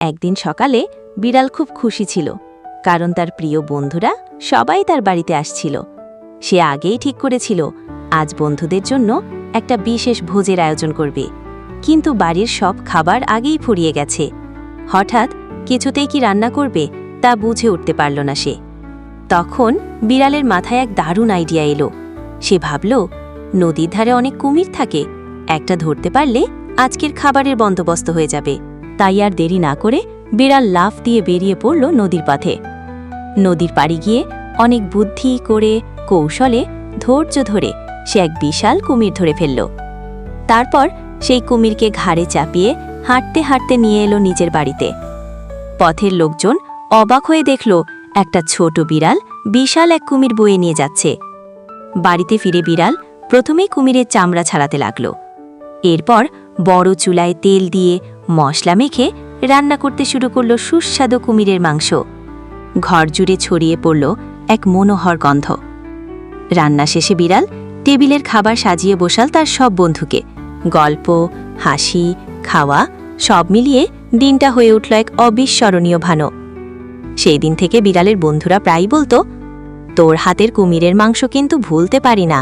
একদিন সকালে বিড়াল খুব খুশি ছিল, কারণ তার প্রিয় বন্ধুরা সবাই তার বাড়িতে আসছিল। সে আগেই ঠিক করেছিল আজ বন্ধুদের জন্য একটা বিশেষ ভোজের আয়োজন করবে, কিন্তু বাড়ির সব খাবার আগেই ফুরিয়ে গেছে। হঠাৎ কিছুতেই কি রান্না করবে তা বুঝে উঠতে পারল না সে। তখন বিড়ালের মাথায় এক দারুণ আইডিয়া এলো। সে ভাবল, নদীর ধারে অনেক কুমির থাকে, একটা ধরতে পারলে আজকের খাবারের বন্দোবস্ত হয়ে যাবে। তাই আর দেরি না করে বিড়াল লাফ দিয়ে বেরিয়ে পড়ল নদীর পথে। নদীর পাড়ে গিয়ে অনেক বুদ্ধি করে, কৌশলে, ধৈর্য ধরে সে এক বিশাল কুমির ধরে ফেলল। তারপর সেই কুমিরকে ঘাড়ে চাপিয়ে হাঁটতে হাঁটতে নিয়ে এলো নিজের বাড়িতে। পথের লোকজন অবাক হয়ে দেখল একটা ছোট বিড়াল বিশাল এক কুমির বয়ে নিয়ে যাচ্ছে। বাড়িতে ফিরে বিড়াল প্রথমেই কুমিরের চামড়া ছাড়াতে লাগল। এরপর বড় চুলায় তেল দিয়ে মশলা মেখে রান্না করতে শুরু করল সুস্বাদু কুমিরের মাংস। ঘর জুড়ে ছড়িয়ে পড়ল এক মনোহর গন্ধ। রান্না শেষে বিড়াল টেবিলের খাবার সাজিয়ে বসাল তার সব বন্ধুকে। গল্প, হাসি, খাওয়া সব মিলিয়ে দিনটা হয়ে উঠল এক অবিস্মরণীয় ভানো। সেই দিন থেকে বিড়ালের বন্ধুরা প্রায়ই বলতো, তোর হাতের কুমিরের মাংস কিন্তু ভুলতে পারি না।